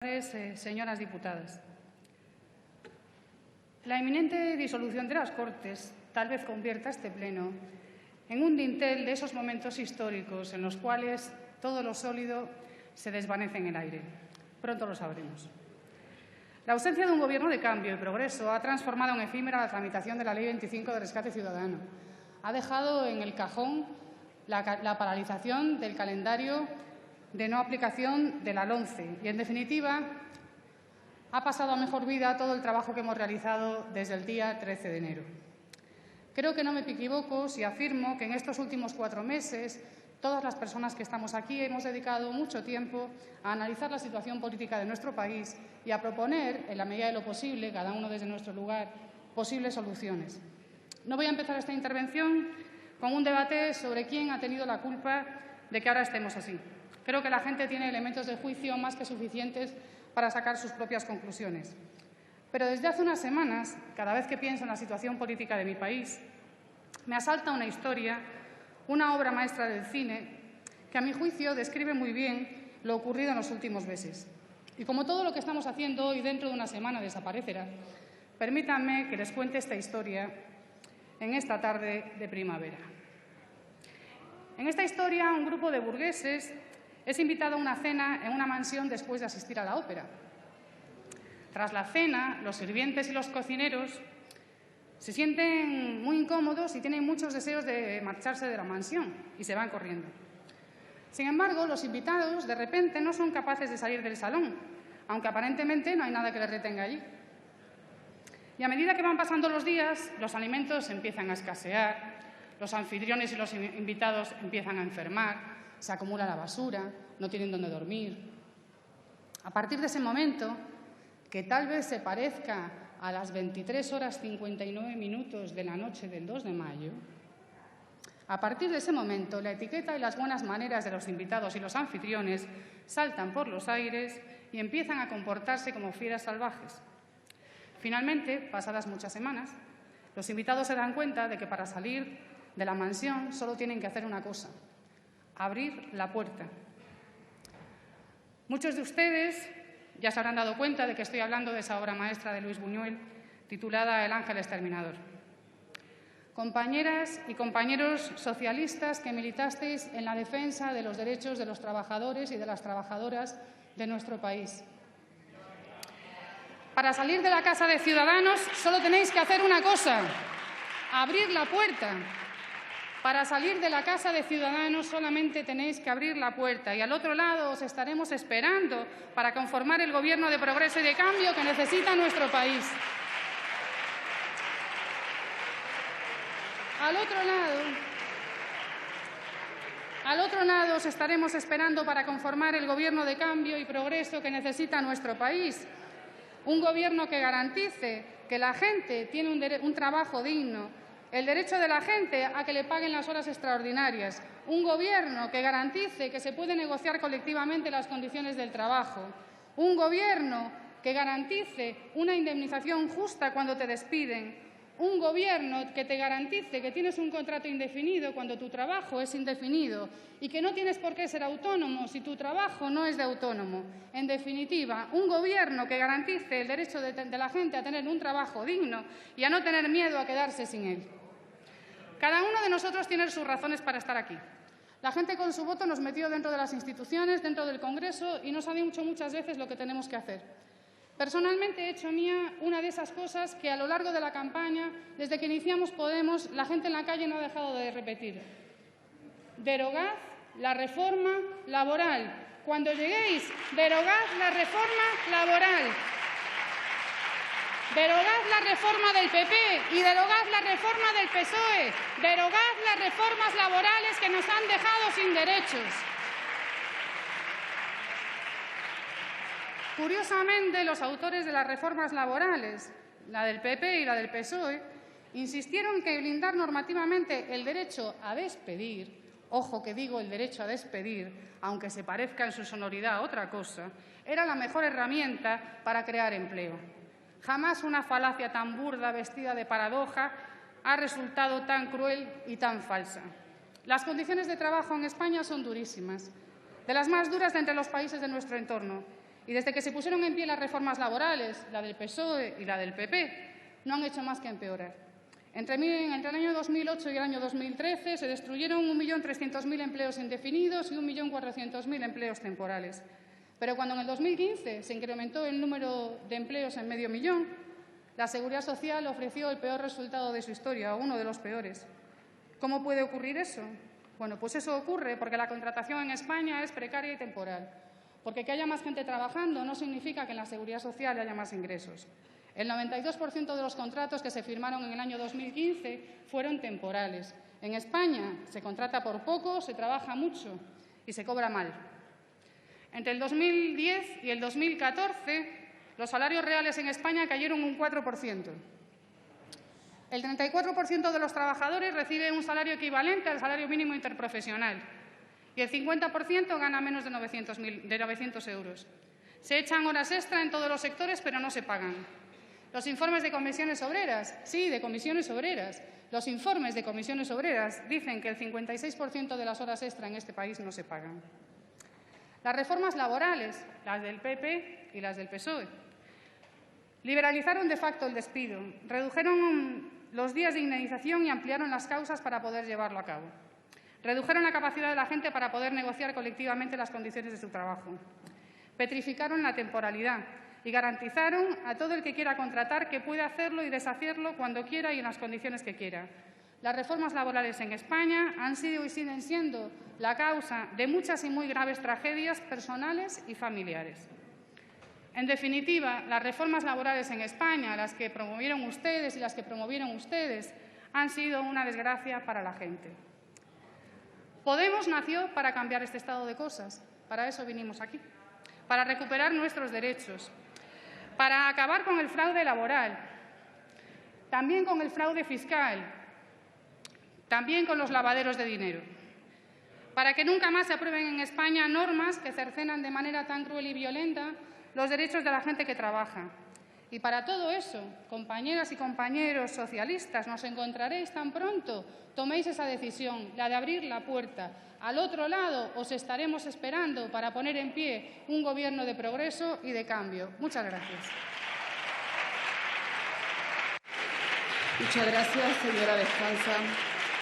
Señoras diputadas, la inminente disolución de las Cortes tal vez convierta este Pleno en un dintel de esos momentos históricos en los cuales todo lo sólido se desvanece en el aire. Pronto lo sabremos. La ausencia de un Gobierno de cambio y progreso ha transformado en efímera la tramitación de la Ley 25 de Rescate Ciudadano. Ha dejado en el cajón la paralización del calendario de no aplicación de la LOMCE y, en definitiva, ha pasado a mejor vida todo el trabajo que hemos realizado desde el día 13 de enero. Creo que no me equivoco si afirmo que en estos últimos 4 meses todas las personas que estamos aquí hemos dedicado mucho tiempo a analizar la situación política de nuestro país y a proponer, en la medida de lo posible, cada uno desde nuestro lugar, posibles soluciones. No voy a empezar esta intervención con un debate sobre quién ha tenido la culpa de que ahora estemos así. Creo que la gente tiene elementos de juicio más que suficientes para sacar sus propias conclusiones. Pero desde hace unas semanas, cada vez que pienso en la situación política de mi país, me asalta una historia, una obra maestra del cine, que a mi juicio describe muy bien lo ocurrido en los últimos meses. Y como todo lo que estamos haciendo hoy dentro de una semana desaparecerá, permítanme que les cuente esta historia en esta tarde de primavera. En esta historia, un grupo de burgueses es invitado a una cena en una mansión después de asistir a la ópera. Tras la cena, los sirvientes y los cocineros se sienten muy incómodos y tienen muchos deseos de marcharse de la mansión y se van corriendo. Sin embargo, los invitados de repente no son capaces de salir del salón, aunque aparentemente no hay nada que les retenga allí. Y a medida que van pasando los días, los alimentos empiezan a escasear, los anfitriones y los invitados empiezan a enfermar, se acumula la basura, no tienen dónde dormir. A partir de ese momento, que tal vez se parezca a las 23:59 de la noche del 2 de mayo, a partir de ese momento la etiqueta y las buenas maneras de los invitados y los anfitriones saltan por los aires y empiezan a comportarse como fieras salvajes. Finalmente, pasadas muchas semanas, los invitados se dan cuenta de que para salir de la mansión solo tienen que hacer una cosa: abrir la puerta. Muchos de ustedes ya se habrán dado cuenta de que estoy hablando de esa obra maestra de Luis Buñuel, titulada El ángel exterminador. Compañeras y compañeros socialistas que militasteis en la defensa de los derechos de los trabajadores y de las trabajadoras de nuestro país. Para salir de la casa de Ciudadanos solo tenéis que hacer una cosa: abrir la puerta. Para salir de la casa de Ciudadanos solamente tenéis que abrir la puerta y al otro lado os estaremos esperando para conformar el Gobierno de progreso y de cambio que necesita nuestro país. Al otro lado os estaremos esperando para conformar el Gobierno de cambio y progreso que necesita nuestro país. Un Gobierno que garantice que la gente tiene un trabajo digno, el derecho de la gente a que le paguen las horas extraordinarias, un Gobierno que garantice que se puede negociar colectivamente las condiciones del trabajo, un Gobierno que garantice una indemnización justa cuando te despiden, un Gobierno que te garantice que tienes un contrato indefinido cuando tu trabajo es indefinido y que no tienes por qué ser autónomo si tu trabajo no es de autónomo. En definitiva, un Gobierno que garantice el derecho de la gente a tener un trabajo digno y a no tener miedo a quedarse sin él. Cada uno de nosotros tiene sus razones para estar aquí. La gente con su voto nos metió dentro de las instituciones, dentro del Congreso, y nos ha dicho muchas veces lo que tenemos que hacer. Personalmente he hecho mía una de esas cosas que a lo largo de la campaña, desde que iniciamos Podemos, la gente en la calle no ha dejado de repetir. Derogad la reforma laboral. Cuando lleguéis, derogad la reforma laboral. Derogad la reforma del PP y derogad la reforma del PSOE. Derogad las reformas laborales que nos han dejado sin derechos. Curiosamente, los autores de las reformas laborales, la del PP y la del PSOE, insistieron en que blindar normativamente el derecho a despedir, ojo que digo el derecho a despedir, aunque se parezca en su sonoridad a otra cosa, era la mejor herramienta para crear empleo. Jamás una falacia tan burda, vestida de paradoja, ha resultado tan cruel y tan falsa. Las condiciones de trabajo en España son durísimas, de las más duras de entre los países de nuestro entorno. Y desde que se pusieron en pie las reformas laborales, la del PSOE y la del PP, no han hecho más que empeorar. Entre el año 2008 y el año 2013 se destruyeron 1.300.000 empleos indefinidos y 1.400.000 empleos temporales. Pero cuando en el 2015 se incrementó el número de empleos en 500.000, la Seguridad Social ofreció el peor resultado de su historia, o uno de los peores. ¿Cómo puede ocurrir eso? Bueno, pues eso ocurre porque la contratación en España es precaria y temporal. Porque que haya más gente trabajando no significa que en la Seguridad Social haya más ingresos. El 92% de los contratos que se firmaron en el año 2015 fueron temporales. En España se contrata por poco, se trabaja mucho y se cobra mal. Entre el 2010 y el 2014, los salarios reales en España cayeron un 4%. El 34% de los trabajadores recibe un salario equivalente al salario mínimo interprofesional y el 50% gana menos de 900 euros. Se echan horas extra en todos los sectores, pero no se pagan. Los informes de comisiones obreras, sí, de comisiones obreras, los informes de comisiones obreras dicen que el 56% de las horas extra en este país no se pagan. Las reformas laborales, las del PP y las del PSOE, liberalizaron de facto el despido, redujeron los días de indemnización y ampliaron las causas para poder llevarlo a cabo. Redujeron la capacidad de la gente para poder negociar colectivamente las condiciones de su trabajo. Petrificaron la temporalidad y garantizaron a todo el que quiera contratar que puede hacerlo y deshacerlo cuando quiera y en las condiciones que quiera. Las reformas laborales en España han sido y siguen siendo la causa de muchas y muy graves tragedias personales y familiares. En definitiva, las reformas laborales en España, las que promovieron ustedes y las que promovieron ustedes, han sido una desgracia para la gente. Podemos nació para cambiar este estado de cosas. Para eso vinimos aquí. Para recuperar nuestros derechos. Para acabar con el fraude laboral. También con el fraude fiscal. También con los lavaderos de dinero. Para que nunca más se aprueben en España normas que cercenan de manera tan cruel y violenta los derechos de la gente que trabaja. Y para todo eso, compañeras y compañeros socialistas, nos encontraréis tan pronto toméis esa decisión, la de abrir la puerta. Al otro lado os estaremos esperando para poner en pie un gobierno de progreso y de cambio. Muchas gracias. Muchas gracias, señora Descansa.